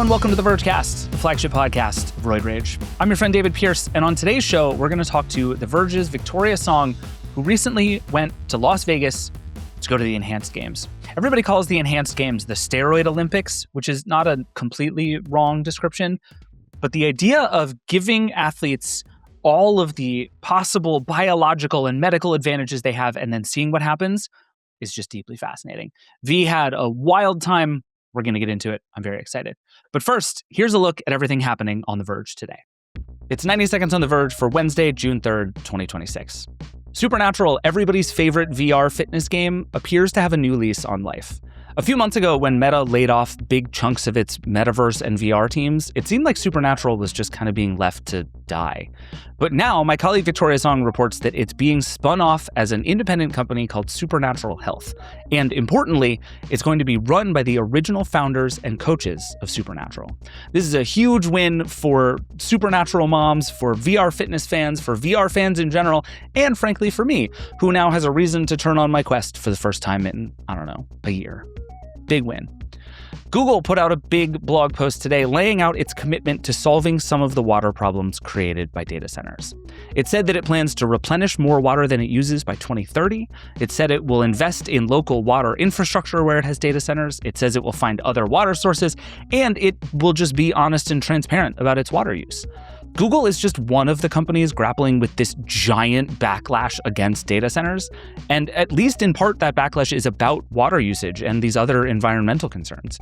and welcome to the Vergecast, the flagship podcast of Roid Rage. I'm your friend David Pierce, and on today's show, we're going to talk to the Verge's Victoria Song, who recently went to Las Vegas to go to the Enhanced Games. Everybody calls the Enhanced Games the Steroid Olympics, which is not a completely wrong description, but the idea of giving athletes all of the possible biological and medical advantages they have and then seeing what happens is just deeply fascinating. V had a wild time. We're going to get into it. I'm very excited. But first, here's a look at everything happening on The Verge today. It's 90 Seconds on The Verge for Wednesday, June 3rd, 2026. Supernatural, everybody's favorite VR fitness game, appears to have a new lease on life. A few months ago, when Meta laid off big chunks of its metaverse and VR teams, it seemed like Supernatural was just kind of being left to die. But now, my colleague Victoria Song reports that it's being spun off as an independent company called Supernatural Health. And importantly, it's going to be run by the original founders and coaches of Supernatural. This is a huge win for Supernatural moms, for VR fitness fans, for VR fans in general, and frankly for me, who now has a reason to turn on my Quest for the first time in, a year. Big win. Google put out a big blog post today laying out its commitment to solving some of the water problems created by data centers. It said that it plans to replenish more water than it uses by 2030. It said it will invest in local water infrastructure where it has data centers. It says it will find other water sources, and it will just be honest and transparent about its water use. Google is just one of the companies grappling with this giant backlash against data centers, and at least in part that backlash is about water usage and these other environmental concerns.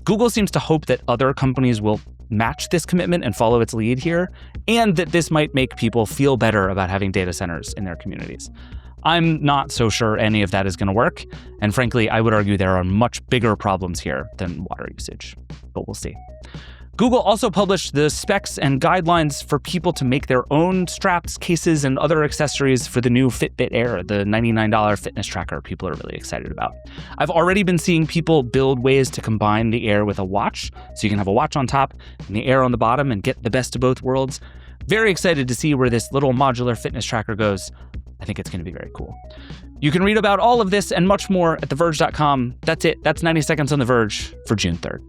Google seems to hope that other companies will match this commitment and follow its lead here, and that this might make people feel better about having data centers in their communities. I'm not so sure any of that is going to work, and frankly, I would argue there are much bigger problems here than water usage, but we'll see. Google also published the specs and guidelines for people to make their own straps, cases, and other accessories for the new Fitbit Air, the $99 fitness tracker people are really excited about. I've already been seeing people build ways to combine the Air with a watch, so you can have a watch on top and the Air on the bottom and get the best of both worlds. Very excited to see where this little modular fitness tracker goes. I think it's going to be very cool. You can read about all of this and much more at theverge.com. That's it. That's 90 Seconds on The Verge for June 3rd.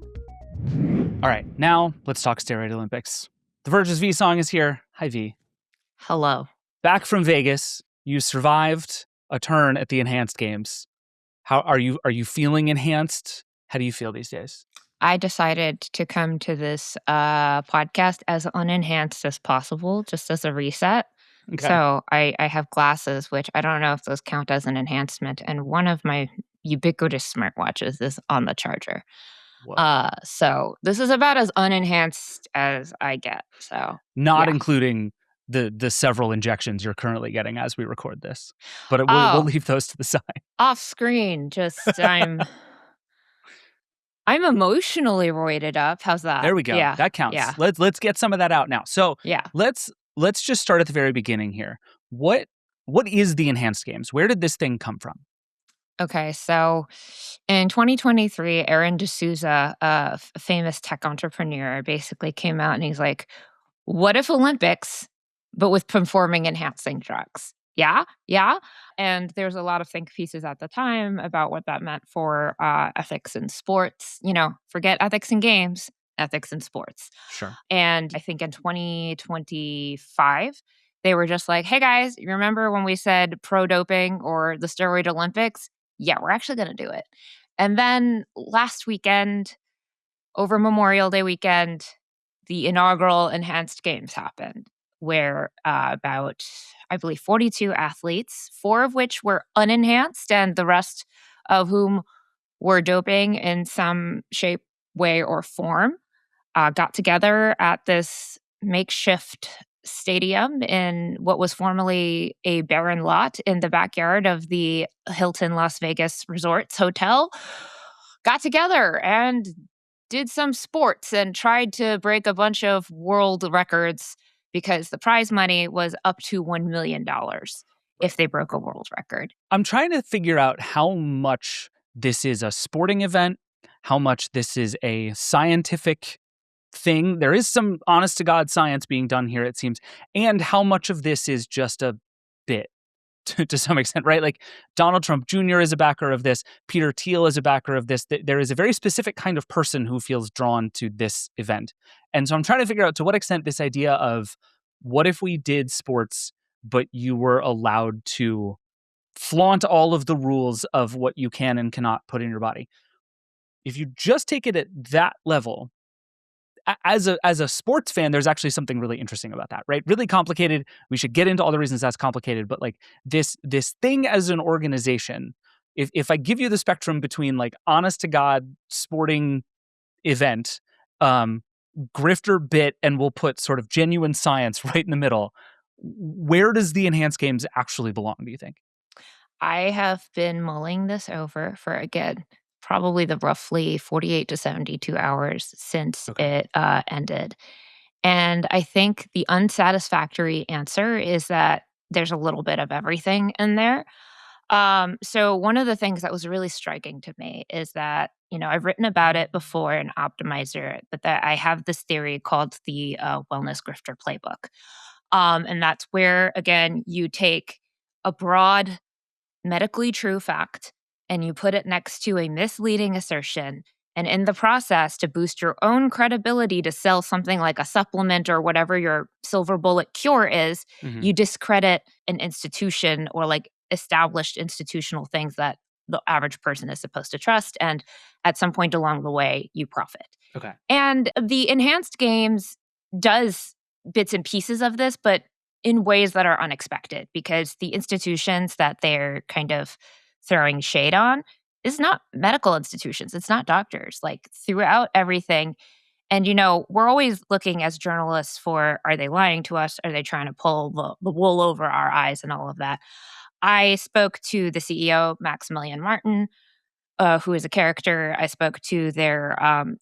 All right, now let's talk Steroid Olympics. The Verge's V Song is here. Hi, V. Hello. Back from Vegas, you survived a turn at the Enhanced Games. How are you feeling enhanced? How do you feel these days? I decided to come to this podcast as unenhanced as possible, just as a reset. Okay. So I have glasses, which I don't know if those count as an enhancement, and one of my ubiquitous smartwatches is on the charger. So this is about as unenhanced as I get. So not including the several injections you're currently getting as we record this, but we'll leave those to the side. Off screen, just I'm emotionally roided up. How's that? There we go. Yeah. That counts. Yeah. Let's get some of that out now. So let's just start at the very beginning here. What is the Enhanced Games? Where did this thing come from? Okay, so in 2023, Aaron D'Souza, a famous tech entrepreneur, basically came out and he's like, what if Olympics, but with performing enhancing drugs? Yeah. And there's a lot of think pieces at the time about what that meant for ethics in sports. Forget ethics in games, ethics in sports. Sure. And I think in 2025, they were just like, hey guys, you remember when we said pro-doping or the Steroid Olympics? Yeah, we're actually going to do it. And then last weekend, over Memorial Day weekend, the inaugural Enhanced Games happened, where about, I believe, 42 athletes, 4 of which were unenhanced and the rest of whom were doping in some shape, way, or form, got together at this makeshift stadium in what was formerly a barren lot in the backyard of the Hilton Las Vegas Resorts Hotel, got together and did some sports and tried to break a bunch of world records because the prize money was up to $1 million if they broke a world record. I'm trying to figure out how much this is a sporting event, how much this is a scientific thing. There is some honest to God science being done here, it seems, and how much of this is just a bit. to some extent, right? Like Donald Trump Jr. is a backer of this. Peter Thiel is a backer of this. There is a very specific kind of person who feels drawn to this event. And so I'm trying to figure out to what extent this idea of what if we did sports, but you were allowed to flaunt all of the rules of what you can and cannot put in your body. If you just take it at that level, as a sports fan, there's actually something really interesting about that, right? Really complicated. We should get into all the reasons that's complicated, but like this thing as an organization, if I give you the spectrum between like honest to God sporting event, grifter bit, and we'll put sort of genuine science right in the middle, where does the enhanced games actually belong, do you think? I have been mulling this over for, again, probably the roughly 48 to 72 hours since Okay. it ended. And I think the unsatisfactory answer is that there's a little bit of everything in there. So one of the things that was really striking to me is that, I've written about it before in Optimizer, but that I have this theory called the Wellness Grifter Playbook. And that's where, again, you take a broad medically true fact and you put it next to a misleading assertion. And in the process, to boost your own credibility to sell something like a supplement or whatever your silver bullet cure is, Mm-hmm. you discredit an institution or like established institutional things that the average person is supposed to trust. And at some point along the way, you profit. Okay. And the enhanced games does bits and pieces of this, but in ways that are unexpected because the institutions that they're kind of throwing shade on is not medical institutions. It's not doctors. Like throughout everything. And, we're always looking as journalists for, are they lying to us? Are they trying to pull the wool over our eyes and all of that? I spoke to the CEO, Maximilian Martin, who is a character. I spoke to their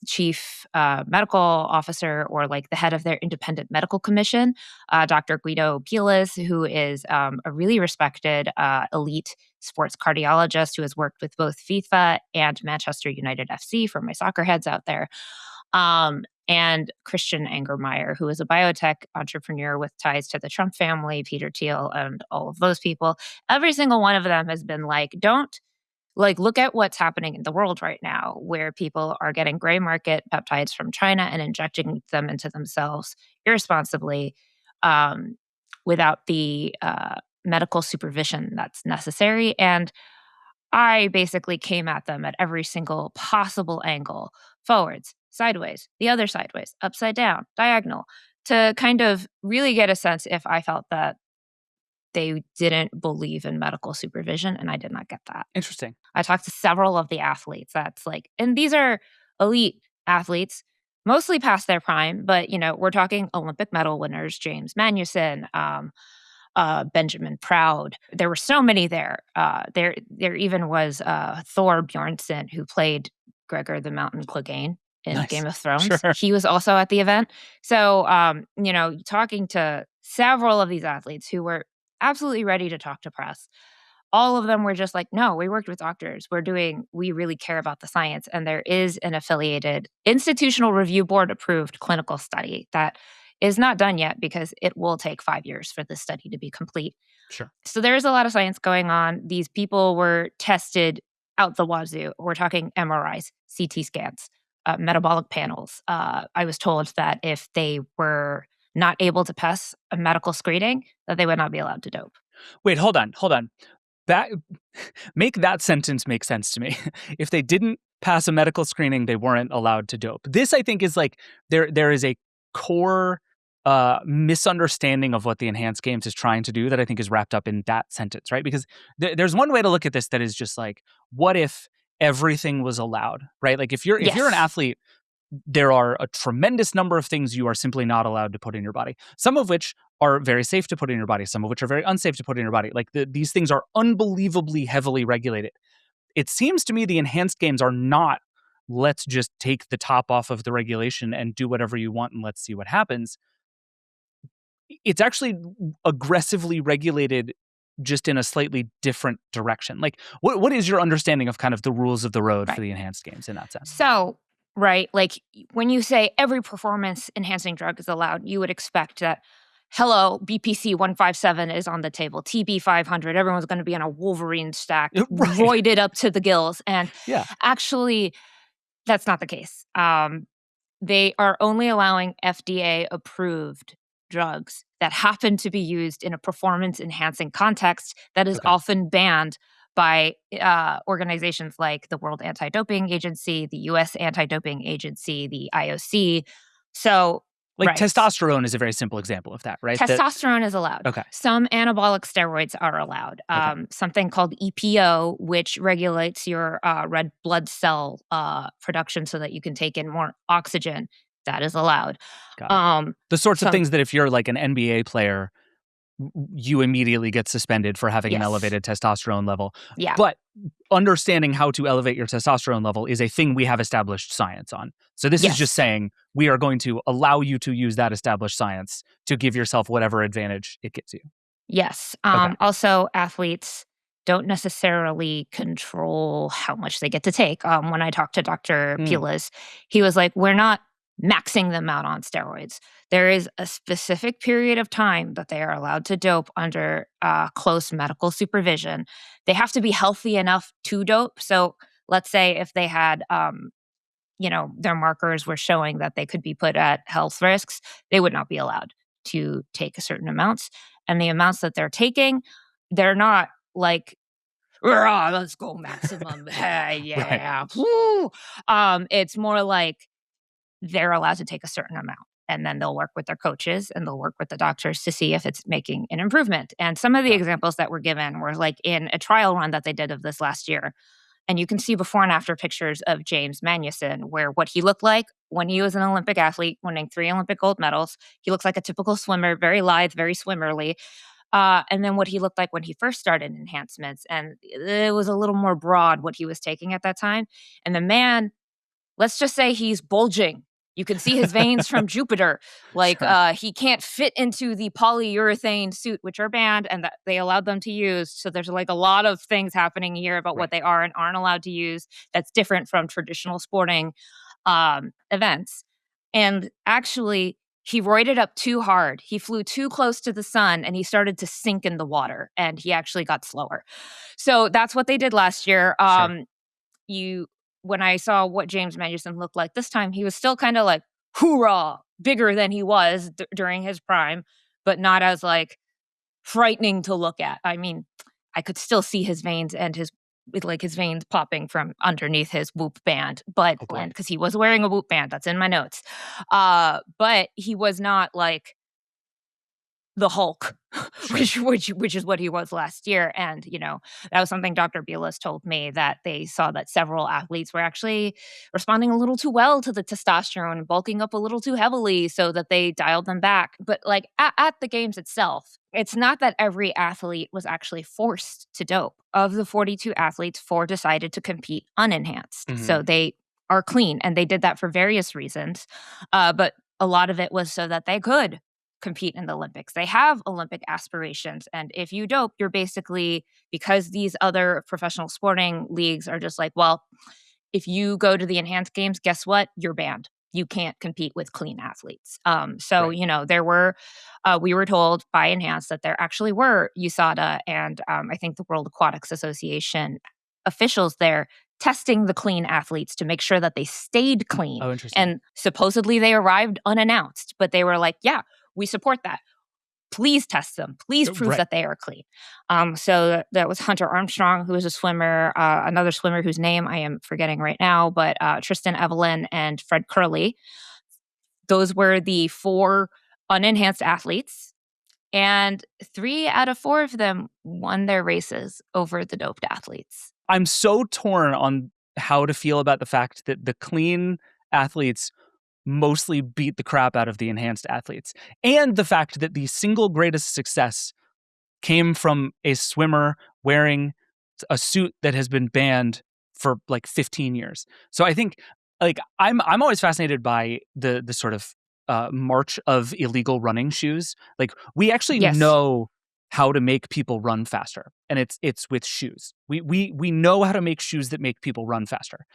chief medical officer or like the head of their independent medical commission, Dr. Guido Pilas, who is a really respected elite sports cardiologist who has worked with both FIFA and Manchester United FC for my soccer heads out there. And Christian Angermeyer, who is a biotech entrepreneur with ties to the Trump family, Peter Thiel, and all of those people. Every single one of them has been like, don't look at what's happening in the world right now, where people are getting gray market peptides from China and injecting them into themselves irresponsibly without the medical supervision that's necessary. And I basically came at them at every single possible angle, forwards, sideways, the other sideways, upside down, diagonal, to kind of really get a sense if I felt that they didn't believe in medical supervision, and I did not get that. Interesting. I talked to several of the athletes. That's like, and these are elite athletes, mostly past their prime, but we're talking Olympic medal winners, James Magnuson, Benjamin Proud. There were so many there. There even was Thor Bjornsson, who played Gregor the Mountain Clegane in Nice. Game of Thrones. Sure. He was also at the event. So, talking to several of these athletes who were absolutely ready to talk to press. All of them were just like, no, we worked with doctors. We really care about the science. And there is an affiliated institutional review board approved clinical study that is not done yet because it will take 5 years for this study to be complete. Sure. So there is a lot of science going on. These people were tested out the wazoo. We're talking MRIs, CT scans, metabolic panels. I was told that if they were not able to pass a medical screening, that they would not be allowed to dope. Wait, hold on. That make that sentence make sense to me. If they didn't pass a medical screening, they weren't allowed to dope. This, I think, is like there is a core misunderstanding of what the enhanced games is trying to do that I think is wrapped up in that sentence, right? Because there's one way to look at this that is just like, what if everything was allowed, right? Like if you're an athlete, there are a tremendous number of things you are simply not allowed to put in your body, some of which are very safe to put in your body, some of which are very unsafe to put in your body. Like these things are unbelievably heavily regulated. It seems to me the enhanced games are not, let's just take the top off of the regulation and do whatever you want and let's see what happens. It's actually aggressively regulated just in a slightly different direction. Like what is your understanding of kind of the rules of the road for the enhanced games in that sense? So, right, like when you say every performance enhancing drug is allowed, you would expect that hello, BPC 157 is on the table, TB 500, everyone's going to be on a Wolverine stack, Right. roided up to the gills. And Yeah. actually, that's not the case. They are only allowing FDA approved drugs that happen to be used in a performance enhancing context that is Okay. often banned by organizations like the World Anti-Doping Agency, the US Anti-Doping Agency, the IOC. So, Like right. testosterone is a very simple example of that, right? Testosterone is allowed. Okay. Some anabolic steroids are allowed. Okay. Something called EPO, which regulates your red blood cell production so that you can take in more oxygen, that is allowed. Got it. The sorts of things that if you're like an NBA player, you immediately get suspended for having an elevated testosterone level. Yeah. But understanding how to elevate your testosterone level is a thing we have established science on. So this is just saying we are going to allow you to use that established science to give yourself whatever advantage it gives you. Yes. Also, athletes don't necessarily control how much they get to take. When I talked to Dr. Pilas, he was like, we're not maxing them out on steroids. There is a specific period of time that they are allowed to dope under close medical supervision. They have to be healthy enough to dope. So let's say if they had, their markers were showing that they could be put at health risks, they would not be allowed to take a certain amounts. And the amounts that they're taking, they're not like, let's go maximum. Yeah. Right. It's more like they're allowed to take a certain amount. And then they'll work with their coaches and they'll work with the doctors to see if it's making an improvement. And some of the examples that were given were like in a trial run that they did of this last year. And you can see before and after pictures of James Magnuson, where what he looked like when he was an Olympic athlete, winning 3 Olympic gold medals. He looks like a typical swimmer, very lithe, very swimmerly. And then what he looked like when he first started enhancements. And it was a little more broad what he was taking at that time. And the man, let's just say he's bulging. You can see his veins from Jupiter. Like he can't fit into the polyurethane suit, which are banned and that they allowed them to use. So there's like a lot of things happening here about what they are and aren't allowed to use. That's different from traditional sporting events. And actually, he roided up too hard. He flew too close to the sun and he started to sink in the water and he actually got slower. So that's what they did last year. When I saw what James Magnuson looked like this time, he was still kind of like, hoorah, bigger than he was during his prime, but not as like frightening to look at. I mean, I could still see his veins and his veins popping from underneath his Whoop band, but because he was wearing a Whoop band, that's in my notes. But he was not like the Hulk, which is what he was last year. And, that was something Dr. Pilas told me, that they saw that several athletes were actually responding a little too well to the testosterone and bulking up a little too heavily so that they dialed them back. But like at the games itself, it's not that every athlete was actually forced to dope. Of the 42 athletes, 4 decided to compete unenhanced. Mm-hmm. So they are clean and they did that for various reasons. But a lot of it was so that they could compete in the Olympics. They have Olympic aspirations. And if you dope, you're basically, because these other professional sporting leagues are just like, well, if you go to the enhanced games, guess what? You're banned. You can't compete with clean athletes. There were, we were told by Enhanced that there actually were USADA and I think the World Aquatics Association officials there testing the clean athletes to make sure that they stayed clean. Oh, interesting. And supposedly they arrived unannounced, but they were like, yeah, we support that. Please test them. Please prove that they are clean. So that was Hunter Armstrong, who was a swimmer, another swimmer whose name I am forgetting right now, but Tristan Evelyn and Fred Curley. Those were the 4 unenhanced athletes. And 3 out of 4 of them won their races over the doped athletes. I'm so torn on how to feel about the fact that the clean athletes mostly beat the crap out of the enhanced athletes, and the fact that the single greatest success came from a swimmer wearing a suit that has been banned for like 15 years. So I think like I'm always fascinated by the sort of march of illegal running shoes. Like we actually know how to make people run faster, and it's with shoes. We know how to make shoes that make people run faster,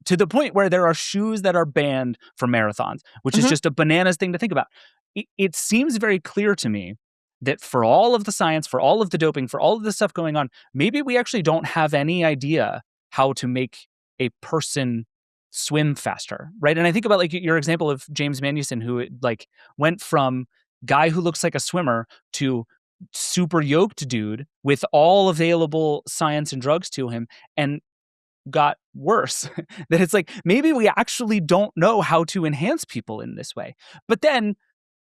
to the point where there are shoes that are banned for marathons, which is just a bananas thing to think about. it seems very clear to me that for all of the science, for all of the doping, for all of the stuff going on, maybe we actually don't have any idea how to make a person swim faster, right? And I think about like your example of James Magnuson, who like went from guy who looks like a swimmer to super yoked dude with all available science and drugs to him, and got worse. That it's like maybe we actually don't know how to enhance people in this way. But then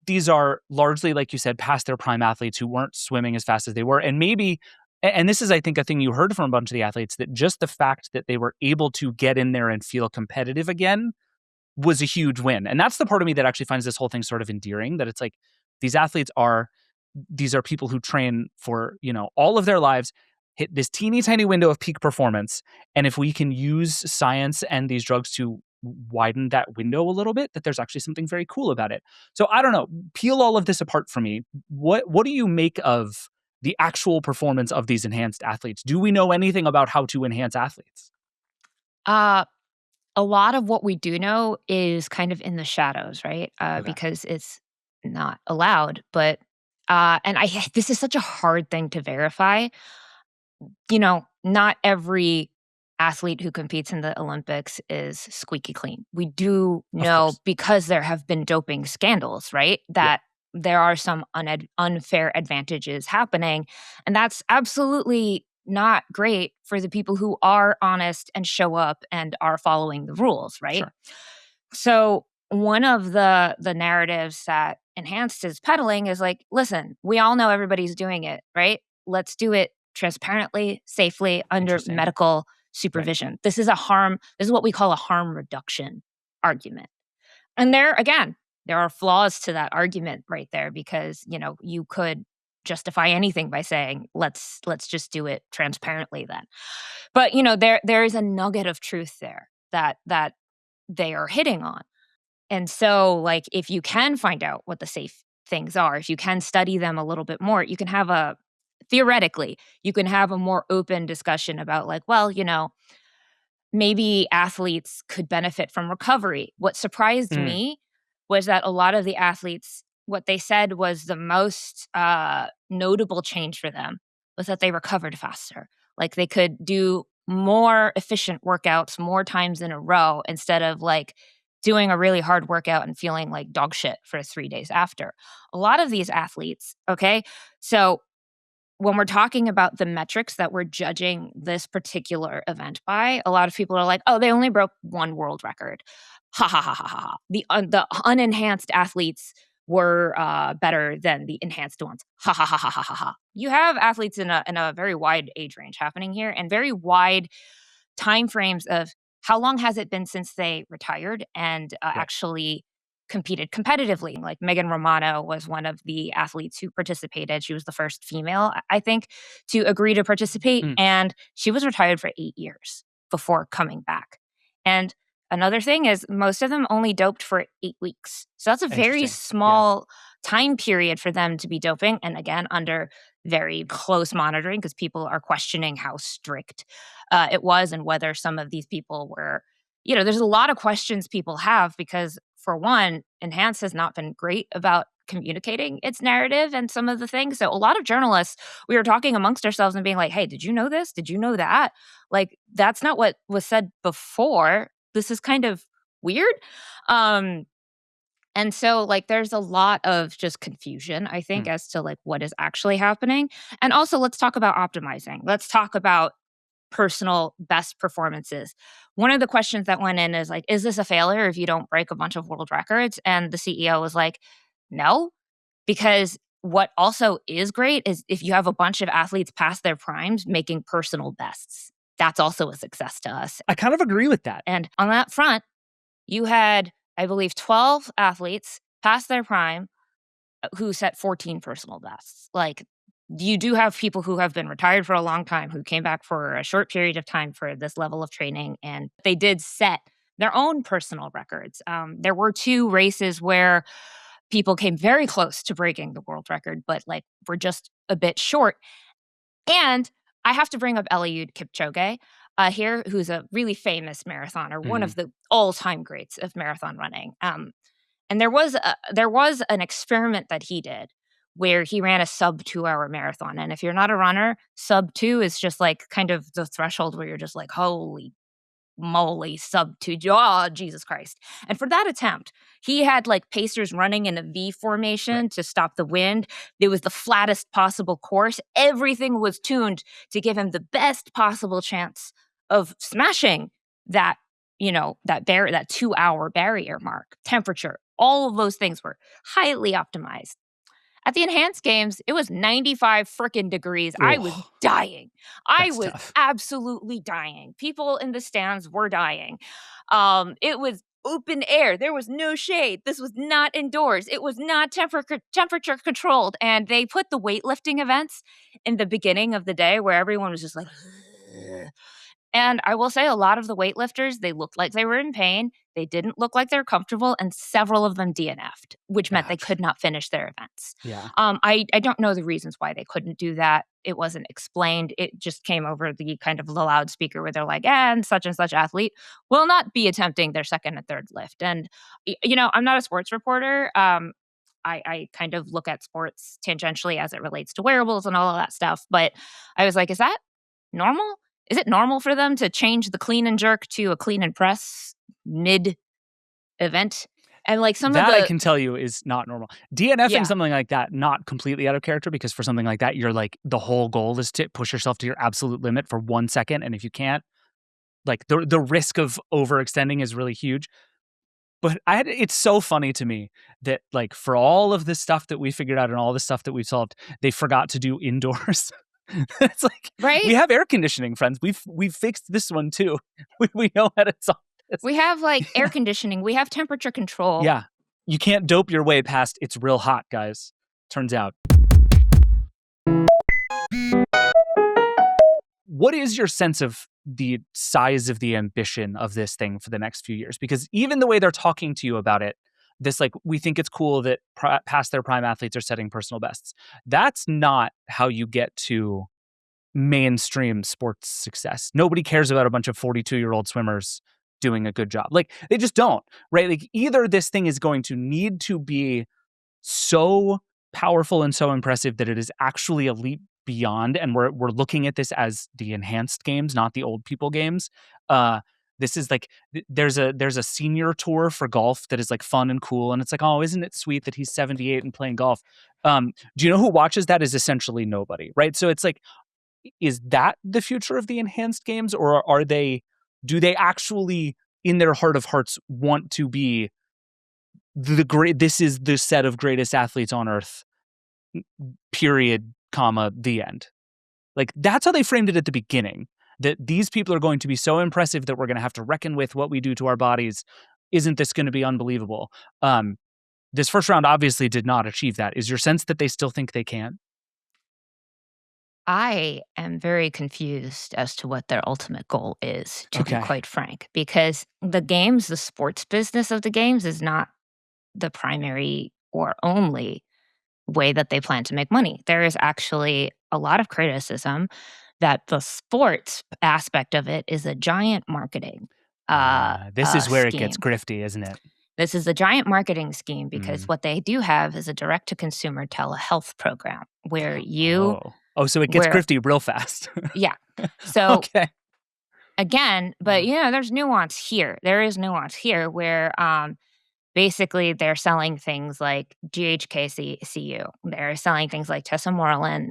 these are largely, like you said, past their prime athletes who weren't swimming as fast as they were. And maybe, and this is, I think, a thing you heard from a bunch of the athletes, that just the fact that they were able to get in there and feel competitive again was a huge win. And that's the part of me that actually finds this whole thing sort of endearing, that it's like these athletes are, these are people who train for, all of their lives, hit this teeny tiny window of peak performance. And if we can use science and these drugs to widen that window a little bit, that there's actually something very cool about it. So I don't know, peel all of this apart for me. What do you make of the actual performance of these enhanced athletes? Do we know anything about how to enhance athletes? A lot of what we do know is kind of in the shadows, right? Okay. Because it's not allowed. But and this is such a hard thing to verify. Not every athlete who competes in the Olympics is squeaky clean. We do know, because there have been doping scandals, right? That there are some unfair advantages happening. And that's absolutely not great for the people who are honest and show up and are following the rules, right? Sure. So one of the narratives that Enhanced is peddling is like, listen, we all know everybody's doing it, right? Let's do it transparently, safely, under medical supervision. Right. This is what we call a harm reduction argument. And there are flaws to that argument right there, because, you could justify anything by saying, let's just do it transparently then. But, there is a nugget of truth there that they are hitting on. And so, like, if you can find out what the safe things are, if you can study them a little bit more, you can have theoretically, you can have a more open discussion about like, well, maybe athletes could benefit from recovery. What surprised me was that a lot of the athletes, what they said was the most notable change for them was that they recovered faster. Like they could do more efficient workouts more times in a row, instead of like doing a really hard workout and feeling like dog shit for 3 days after. A lot of these athletes, okay? So when we're talking about the metrics that we're judging this particular event by, a lot of people are like, oh, they only broke one world record. Ha ha ha ha ha. The unenhanced athletes were better than the enhanced ones. Ha ha ha ha ha ha ha. You have athletes in a very wide age range happening here, and very wide time frames of how long has it been since they retired and actually competed competitively. Like Megan Romano was one of the athletes who participated. She was the first female, I think, to agree to participate. And she was retired for 8 years before coming back. And another thing is most of them only doped for 8 weeks. So that's a very small time period for them to be doping. And again, under very close monitoring, because people are questioning how strict it was and whether some of these people were, there's a lot of questions people have, because for one, Enhance has not been great about communicating its narrative and some of the things. So a lot of journalists, we were talking amongst ourselves and being like, hey, did you know this? Did you know that? Like, that's not what was said before. This is kind of weird. And so like there's a lot of just confusion, I think, as to like what is actually happening. And also let's talk about optimizing. Let's talk about personal best performances. One of the questions that went in is like, is this a failure if you don't break a bunch of world records? And the CEO was like, no, because what also is great is if you have a bunch of athletes past their primes making personal bests. That's also a success to us. I kind of agree with that. And on that front, you had, I believe, 12 athletes past their prime who set 14 personal bests. Like, you do have people who have been retired for a long time who came back for a short period of time for this level of training, and they did set their own personal records. There were 2 races where people came very close to breaking the world record, but like were just a bit short. And I have to bring up Eliud Kipchoge here, who's a really famous marathoner, one of the all-time greats of marathon running. And there was an experiment that he did where he ran a sub 2-hour marathon. And if you're not a runner, sub 2 is just like kind of the threshold where you're just like, holy moly, sub 2, oh, Jesus Christ. And for that attempt, he had like pacers running in a V formation to stop the wind. It was the flattest possible course. Everything was tuned to give him the best possible chance of smashing that, that 2-hour barrier mark. Temperature, all of those things were highly optimized. At the enhanced games, it was 95 frickin' degrees. I was dying. I was absolutely dying. People in the stands were dying. It was open air. There was no shade. This was not indoors. It was not temperature controlled. And they put the weightlifting events in the beginning of the day where everyone was just like, ugh. And I will say a lot of the weightlifters, they looked like they were in pain. They didn't look like they're comfortable, and several of them DNF'd, which meant they could not finish their events. Yeah. I don't know the reasons why they couldn't do that. It wasn't explained. It just came over the kind of the loudspeaker where they're like, and such athlete will not be attempting their second and third lift. And, I'm not a sports reporter. I kind of look at sports tangentially as it relates to wearables and all of that stuff. But I was like, is that normal? Is it normal for them to change the clean and jerk to a clean and press mid-event? And like I can tell you is not normal. DNFing something like that, not completely out of character, because for something like that, you're like, the whole goal is to push yourself to your absolute limit for 1 second. And if you can't, like the risk of overextending is really huge. But it's so funny to me that like for all of the stuff that we figured out and all the stuff that we solved, they forgot to do indoors. It's like, right? We have air conditioning, friends. We've fixed this one too. We know how to solve this. We have like air conditioning. We have temperature control. Yeah. You can't dope your way past it's real hot, guys. Turns out. What is your sense of the size of the ambition of this thing for the next few years? Because even the way they're talking to you about it, this like, we think it's cool that past their prime athletes are setting personal bests. That's not how you get to mainstream sports success. Nobody cares about a bunch of 42-year-old swimmers doing a good job. Like, they just don't, right? Like, either this thing is going to need to be so powerful and so impressive that it is actually a leap beyond, and we're looking at this as the enhanced games, not the old people games. This is like, there's a senior tour for golf that is like fun and cool, and it's like, oh, isn't it sweet that he's 78 and playing golf? Do you know who watches that? Is essentially nobody, right? So it's like, is that the future of the enhanced games, or do they actually in their heart of hearts want to be this is the set of greatest athletes on earth, period, comma, the end? Like, that's how they framed it at the beginning, that these people are going to be so impressive that we're going to have to reckon with what we do to our bodies. Isn't this going to be unbelievable? This first round obviously did not achieve that. Is your sense that they still think they can? I am very confused as to what their ultimate goal is, to be quite frank, because the sports business of the games is not the primary or only way that they plan to make money. There is actually a lot of criticism that the sports aspect of it is a giant marketing this is where scheme. It gets grifty, isn't it? This is a giant marketing scheme because what they do have is a direct-to-consumer telehealth program where you... so it gets grifty real fast. Yeah. So, again, but there's nuance here. There is nuance here where basically they're selling things like GHKCU. They're selling things like tesamorelin.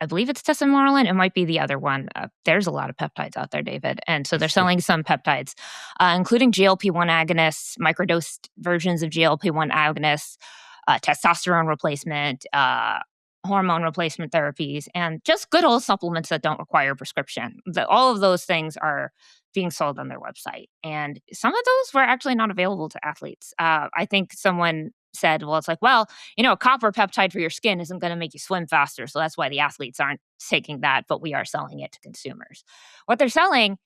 I believe it's tesamorelin. It might be the other one. There's a lot of peptides out there, David. And so they're selling some peptides, including GLP-1 agonists, microdosed versions of GLP-1 agonists, testosterone replacement, hormone replacement therapies, and just good old supplements that don't require prescription. All of those things are being sold on their website. And some of those were actually not available to athletes. I think someone said, well, it's like, well, a copper peptide for your skin isn't going to make you swim faster. So that's why the athletes aren't taking that, but we are selling it to consumers. What they're selling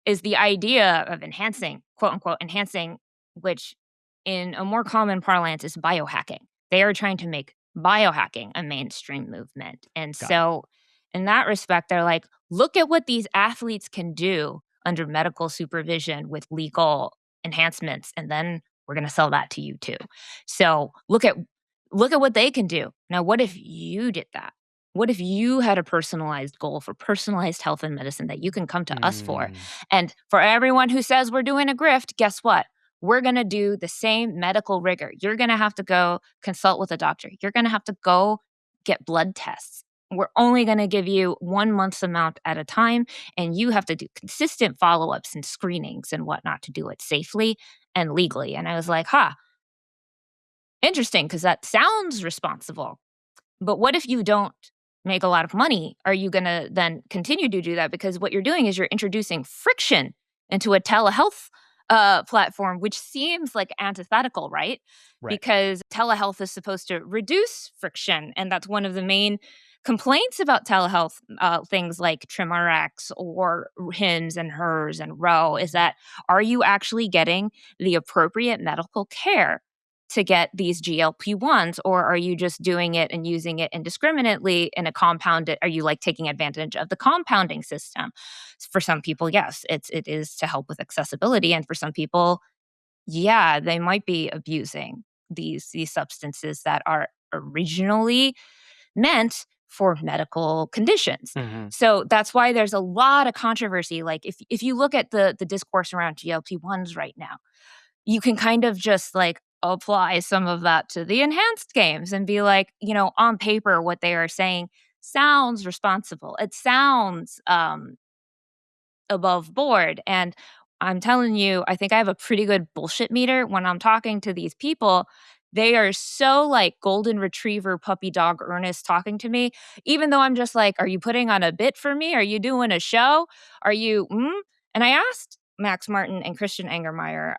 is the idea of enhancing, quote unquote, enhancing, which in a more common parlance is biohacking. They are trying to make biohacking a mainstream movement. And so in that respect, they're like, look at what these athletes can do under medical supervision with legal enhancements. And then we're going to sell that to you too. So look at what they can do. Now, what if you did that? What if you had a personalized goal for personalized health and medicine that you can come to us for? And for everyone who says we're doing a grift, guess what? We're going to do the same medical rigor. You're going to have to go consult with a doctor. You're going to have to go get blood tests. We're only going to give you 1 month's amount at a time, and you have to do consistent follow-ups and screenings and whatnot to do it safely and legally. And I was like, interesting, because that sounds responsible. But what if you don't make a lot of money? Are you going to then continue to do that? Because what you're doing is you're introducing friction into a telehealth platform, which seems like antithetical, right? Because telehealth is supposed to reduce friction. And that's one of the main complaints about telehealth, things like TrimRx or Hims and Hers and Row, is that, are you actually getting the appropriate medical care to get these GLP-1s, or are you just doing it and using it indiscriminately in a compounded? Are you like taking advantage of the compounding system? For some people, yes, it is to help with accessibility, and for some people, yeah, they might be abusing these substances that are originally meant for medical conditions. So that's why there's a lot of controversy. Like if you look at the discourse around GLP-1s right now, you can kind of just like apply some of that to the enhanced games and be like, on paper, what they are saying sounds responsible. It sounds above board. And I'm telling you, I think I have a pretty good bullshit meter when I'm talking to these people. They are so like golden retriever puppy dog earnest talking to me, even though I'm just like, are you putting on a bit for me? Are you doing a show? Are you, And I asked Max Martin and Christian Angermeyer,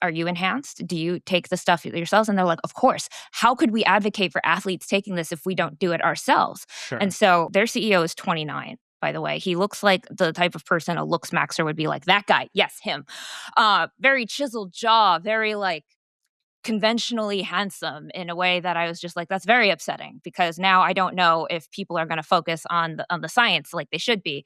are you enhanced? Do you take the stuff yourselves? And they're like, of course. How could we advocate for athletes taking this if we don't do it ourselves? Sure. And so their CEO is 29. By the way, he looks like the type of person a looks maxer would be like, that guy, yes, him. Very chiseled jaw, very like conventionally handsome in a way that I was just like, that's very upsetting, because now I don't know if people are going to focus on the science like they should be.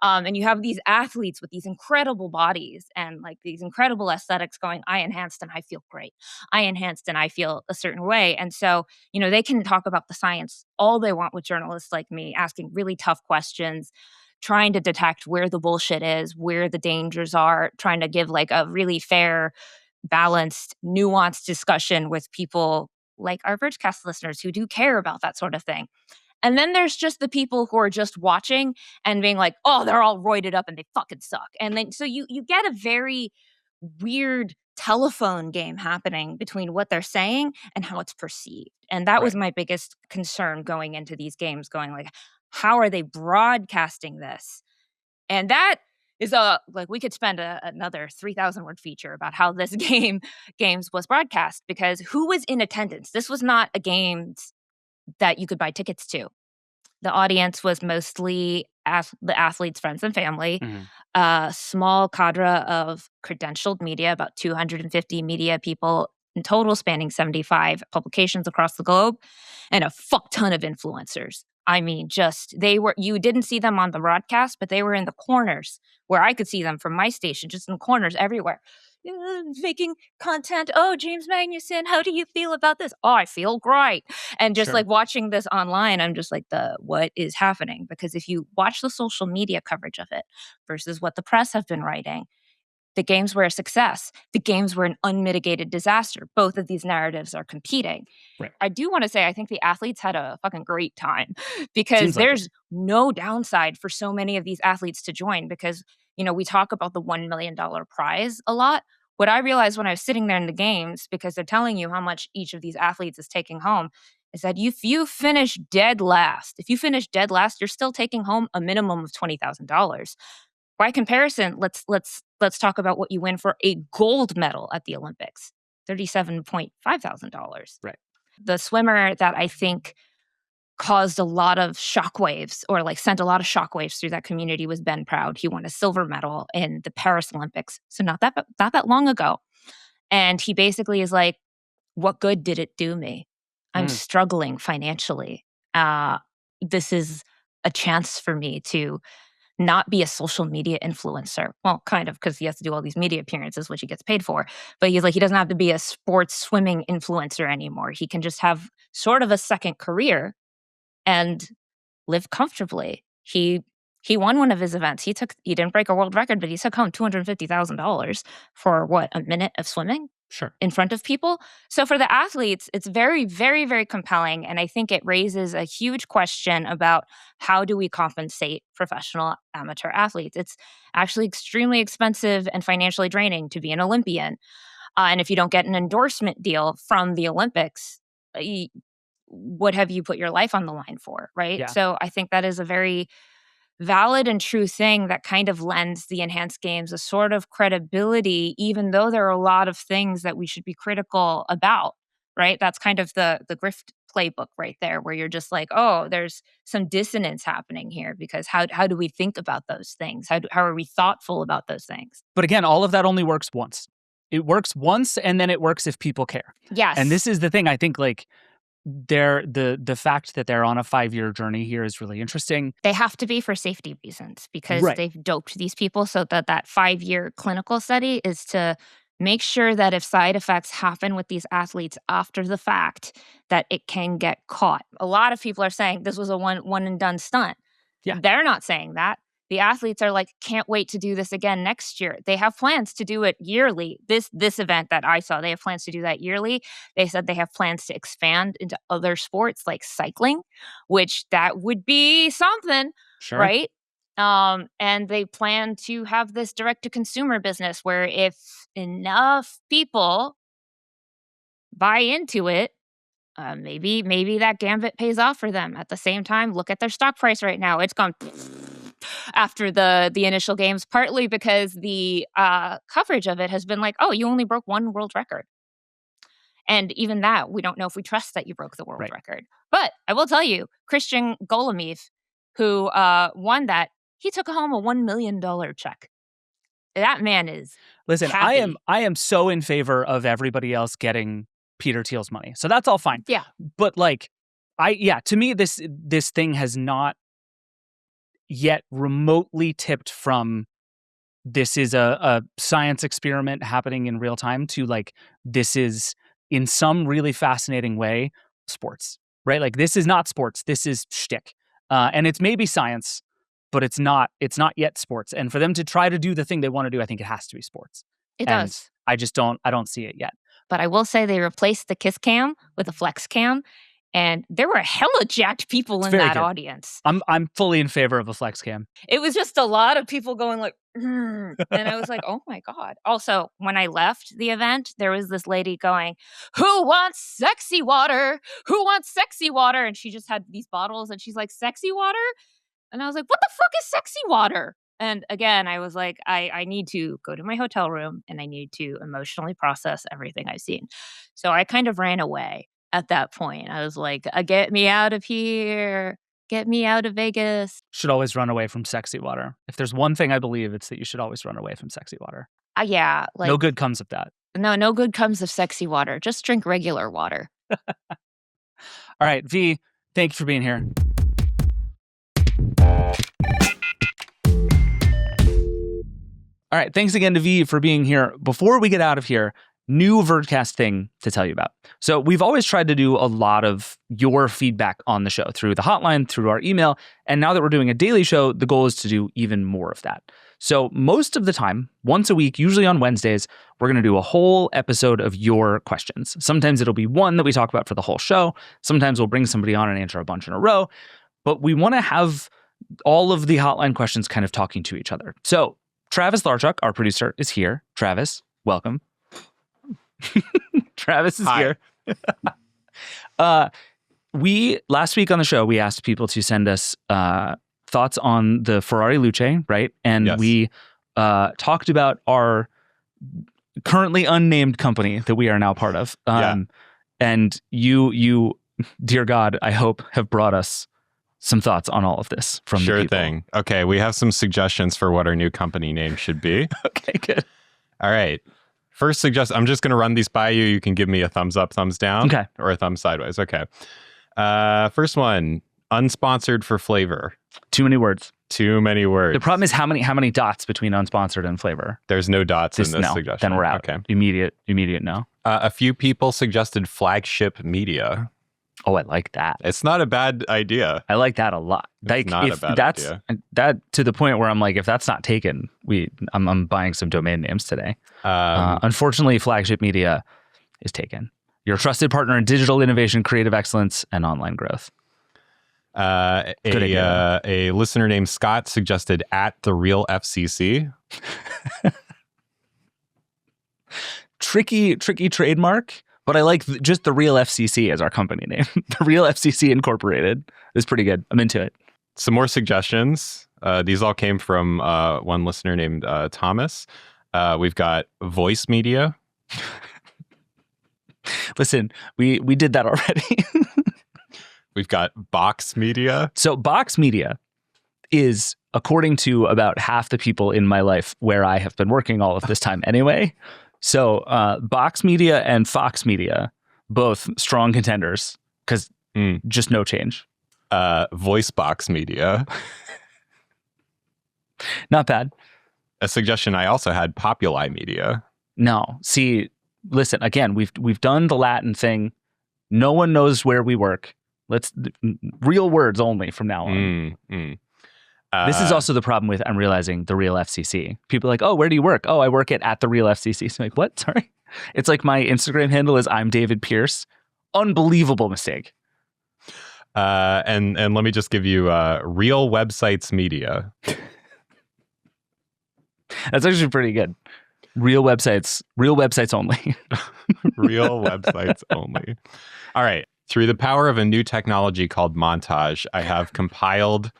And you have these athletes with these incredible bodies and like these incredible aesthetics going, I enhanced and I feel great. I enhanced and I feel a certain way. And so, they can talk about the science all they want with journalists like me, asking really tough questions, trying to detect where the bullshit is, where the dangers are, trying to give like a really fair, balanced, nuanced discussion with people like our Vergecast listeners who do care about that sort of thing. And then there's just the people who are just watching and being like, oh, they're all roided up and they fucking suck. And then so you get a very weird telephone game happening between what they're saying and how it's perceived. And that was my biggest concern going into these games, going like, how are they broadcasting this? And that is we could spend another 3,000 word feature about how this games was broadcast, because who was in attendance? This was not a game that you could buy tickets to. The audience was mostly the athletes' friends and family, a small cadre of credentialed media, about 250 media people in total, spanning 75 publications across the globe, and a fuck ton of influencers. I mean, you didn't see them on the broadcast, but they were in the corners where I could see them from my station, just in the corners everywhere. Making content. Oh, James Magnuson, how do you feel about this? Oh, I feel great. And just like watching this online, I'm just like, what is happening? Because if you watch the social media coverage of it versus what the press have been writing, the games were a success. The games were an unmitigated disaster. Both of these narratives are competing. Right. I do want to say, I think the athletes had a fucking great time, because there's no downside for so many of these athletes to join, because, we talk about the $1 million prize a lot. What I realized when I was sitting there in the games, because they're telling you how much each of these athletes is taking home, is that if you finish dead last, you're still taking home a minimum of $20,000. By comparison, let's talk about what you win for a gold medal at the Olympics, $37,500. Right. The swimmer that I think caused a lot of shockwaves, or like sent a lot of shockwaves through that community, was Ben Proud. He won a silver medal in the Paris Olympics, so not that long ago. And he basically is like, what good did it do me? I'm struggling financially. This is a chance for me to not be a social media influencer. Well, kind of, because he has to do all these media appearances, which he gets paid for. But he's like, he doesn't have to be a sports swimming influencer anymore. He can just have sort of a second career and live comfortably. He won one of his events. He didn't break a world record, but he took home $250,000 for a minute of swimming. Sure. In front of people. So for the athletes, it's very, very, very compelling. And I think it raises a huge question about how do we compensate professional amateur athletes? It's actually extremely expensive and financially draining to be an Olympian. And if you don't get an endorsement deal from the Olympics, what have you put your life on the line for, right? Yeah. So I think that is a very valid and true thing that kind of lends the enhanced games a sort of credibility, even though there are a lot of things that we should be critical about, right? That's kind of the Grift playbook right there, where you're just like, oh, there's some dissonance happening here, because how do we think about those things? How are we thoughtful about those things? But again, all of that only works once. It works once, and then it works if people care. Yes. And this is the thing, I think, like, the fact that they're on a 5-year journey here is really interesting. They have to be for safety reasons, because Right. they've doped these people so that 5-year clinical study is to make sure that if side effects happen with these athletes after the fact, that it can get caught. A lot of people are saying this was a one and done stunt. Yeah. They're not saying that. The athletes are like, can't wait to do this again next year. They have plans to do it yearly. This event that I saw, they have plans to do that yearly. They said they have plans to expand into other sports like cycling, which that would be something, Sure. right? And they plan to have this direct-to-consumer business where if enough people buy into it, maybe that gambit pays off for them. At the same time, look at their stock price right now. It's gone after the initial games, partly because the coverage of it has been like, oh, you only broke one world record. And even that, we don't know if we trust that you broke the world record. But I will tell you, Christian Golomiev, who won that, he took home a $1 million check. That man is Listen, happy. I am so in favor of everybody else getting Peter Thiel's money. So that's all fine. Yeah. But like, to me, this thing has not yet remotely tipped from this is a science experiment happening in real time to like, this is in some really fascinating way sports, right? Like, this is not sports. This is shtick. And it's maybe science, but it's not yet sports. And for them to try to do the thing they want to do, I think it has to be sports. It does. I don't see it yet. But I will say they replaced the Kiss Cam with a Flex Cam, and there were hella jacked people in that audience. I'm fully in favor of a Flex Cam. It was just a lot of people going like, and I was like, oh my God. Also, when I left the event, there was this lady going, who wants sexy water? Who wants sexy water? And she just had these bottles and she's like, sexy water? And I was like, what the fuck is sexy water? And again, I was like, I need to go to my hotel room and I need to emotionally process everything I've seen. So I kind of ran away at that point. I was like, get me out of here. Get me out of Vegas. Should always run away from sexy water. If there's one thing I believe, it's that you should always run away from sexy water. Yeah. Like, no good comes of that. No good comes of sexy water. Just drink regular water. All right, V, thank you for being here. All right, thanks again to V for being here. Before we get out of here, new Vergecast thing to tell you about. So we've always tried to do a lot of your feedback on the show through the hotline, through our email, and now that we're doing a daily show, the goal is to do even more of that. So most of the time, once a week, usually on Wednesdays, we're going to do a whole episode of your questions. Sometimes it'll be one that we talk about for the whole show. Sometimes we'll bring somebody on and answer a bunch in a row. But we want to have all of the hotline questions kind of talking to each other. So Travis Larchuk, our producer, is here. Travis, welcome. Travis is Hi. here. Last week on the show, we asked people to send us thoughts on the Ferrari Luce, right? And Yes. we talked about our currently unnamed company that we are now part of. And you, dear God, I hope have brought us some thoughts on all of this from the Sure people. thing. Okay, we have some suggestions for what our new company name should be. Okay, good. All right. First I'm just going to run these by you. You can give me a thumbs up, thumbs down, Okay. or a thumbs sideways. Okay. First one, unsponsored for flavor. Too many words. Too many words. The problem is how many dots between unsponsored and flavor? There's no dots in this no, suggestion. Then we're out. Okay. Immediate no. A few people suggested flagship media. Oh, I like that. It's not a bad idea. I like that a lot. Like, not if a bad that's idea. that to the point where I'm like, if that's not taken, I'm buying some domain names today. Unfortunately, flagship media is taken. Your trusted partner in digital innovation, creative excellence, and online growth. A listener named Scott suggested at the real FCC. Tricky trademark, but I like just the real FCC as our company name. The real FCC Incorporated is pretty good. I'm into it. Some more suggestions. These all came from one listener named Thomas. We've got voice media. Listen, we did that already. We've got box media. So box media is, according to about half the people in my life where I have been working all of this time anyway. So box media and Fox media, both strong contenders, because just no change. Voice box media. Not bad. A suggestion I also had, populi media. No. See, listen, again, we've done the Latin thing. No one knows where we work. Let's real words only from now on. This is also the problem with, I'm realizing, the real FCC. People are like, oh, where do you work? Oh, I work at the real FCC. So I'm like, what? Sorry. It's like my Instagram handle is I'm David Pierce. Unbelievable mistake. And let me just give you real websites media. That's actually pretty good. Real websites only. Real websites only. All right. Through the power of a new technology called Montage, I have compiled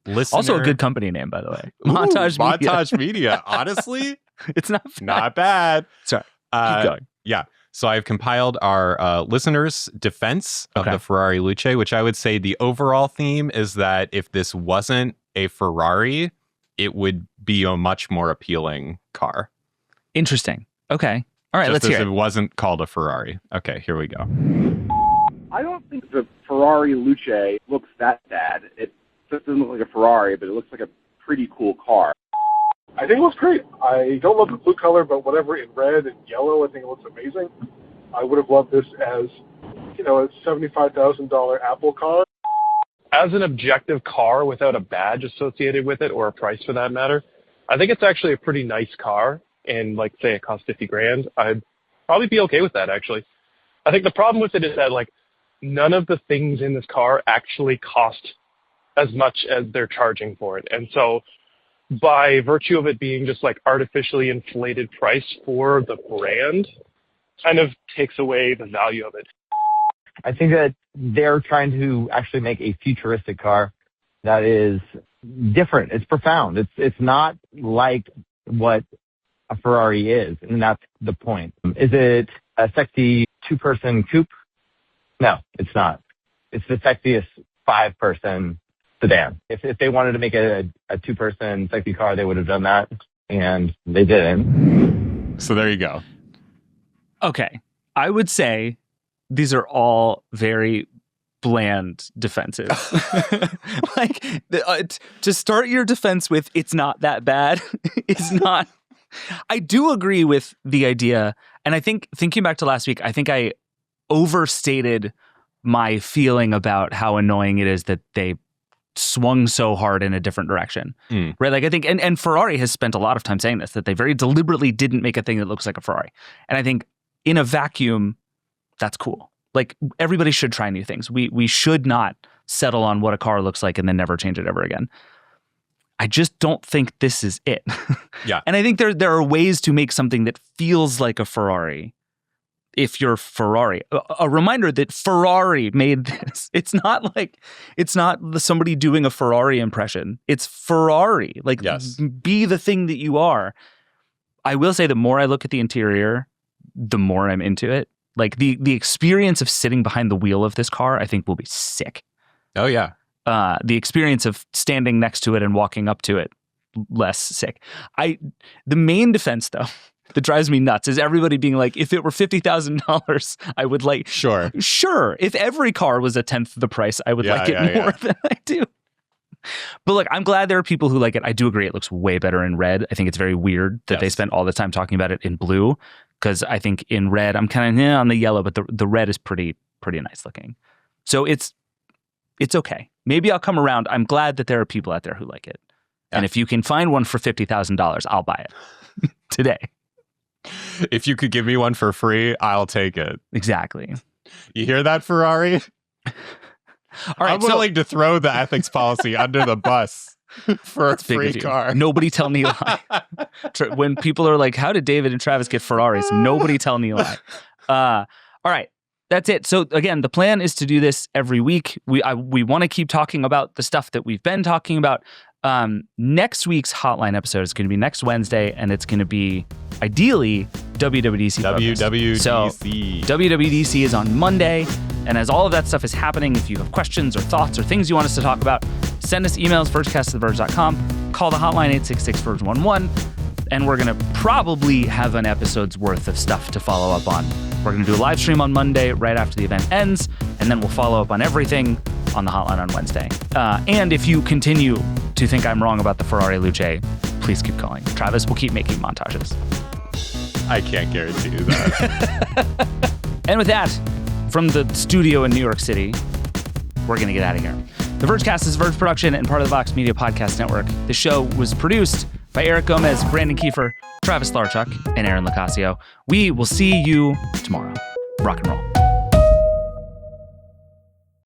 listener... Also a good company name, by the way. Montage Media. Montage Media. Honestly, it's not bad. Not bad. Sorry. Keep going. Yeah. So I've compiled our listeners' defense of the Ferrari Luce, which I would say the overall theme is that if this wasn't a Ferrari, it would be a much more appealing car. Interesting. Okay. All right, Just let's hear as it. It wasn't called a Ferrari. Okay, here we go. I don't think the Ferrari Luce looks that bad. It just doesn't look like a Ferrari, but it looks like a pretty cool car. I think it looks great. I don't love the blue color, but whatever in red and yellow, I think it looks amazing. I would have loved this as, a $75,000 Apple car. As an objective car without a badge associated with it, or a price for that matter, I think it's actually a pretty nice car. And like, say it costs $50,000, I'd probably be okay with that, actually. I think the problem with it is that, like, none of the things in this car actually cost as much as they're charging for it. And so by virtue of it being just like artificially inflated price for the brand, kind of takes away the value of it. I think that they're trying to actually make a futuristic car that is different. It's profound. It's not like what a Ferrari is, and that's the point. Is it a sexy two-person coupe? No, it's not. It's the sexiest five-person sedan. If they wanted to make a two-person sexy car, they would have done that, and they didn't. So there you go. Okay. I would say these are all very bland defenses. Like, to start your defense with, it's not that bad, is not... I do agree with the idea, and I think, thinking back to last week, I think I overstated my feeling about how annoying it is that they swung so hard in a different direction. Right? Like, I think, and Ferrari has spent a lot of time saying this, that they very deliberately didn't make a thing that looks like a Ferrari. And I think in a vacuum, that's cool. Like, everybody should try new things. We should not settle on what a car looks like and then never change it ever again. I just don't think this is it. Yeah. And I think there are ways to make something that feels like a Ferrari if you're Ferrari. A reminder that Ferrari made this. It's not somebody doing a Ferrari impression. It's Ferrari. Like, yes. Be the thing that you are. I will say the more I look at the interior, the more I'm into it. Like, the experience of sitting behind the wheel of this car, I think, will be sick. Oh, yeah. The experience of standing next to it and walking up to it, less sick. The main defense, though, that drives me nuts is everybody being like, if it were $50,000, I would like... Sure. If every car was a tenth the price, I would like it more than I do. But look, I'm glad there are people who like it. I do agree it looks way better in red. I think it's very weird that they spent all the time talking about it in blue, because I think in red, I'm kind of on the yellow, but the red is pretty nice looking. So it's okay. Maybe I'll come around. I'm glad that there are people out there who like it. Yeah. And if you can find one for $50,000, I'll buy it today. If you could give me one for free, I'll take it. Exactly. You hear that, Ferrari? All right, I'm willing to throw the ethics policy under the bus for a free car. Nobody tell Neeli. When people are like, how did David and Travis get Ferraris? Nobody tell Neeli. All right, that's it. So again, the plan is to do this every week. We want to keep talking about the stuff that we've been talking about. Next week's Hotline episode is going to be next Wednesday, and it's going to be ideally WWDC. WWDC. So WWDC is on Monday, and as all of that stuff is happening, if you have questions or thoughts or things you want us to talk about, send us emails, vergecast@theverge.com, call the hotline 866-VERGE11, and we're going to probably have an episode's worth of stuff to follow up on. We're going to do a live stream on Monday right after the event ends, and then we'll follow up on everything on the hotline on Wednesday. And if you continue to think I'm wrong about the Ferrari Luce, please keep calling. Travis will keep making montages. I can't guarantee you that. And with that, from the studio in New York City, we're going to get out of here. The Vergecast is a Verge production and part of the Vox Media Podcast Network. The show was produced by Eric Gomez, Brandon Kiefer, Travis Larchuk, and Aaron Locasio. We will see you tomorrow. Rock and roll.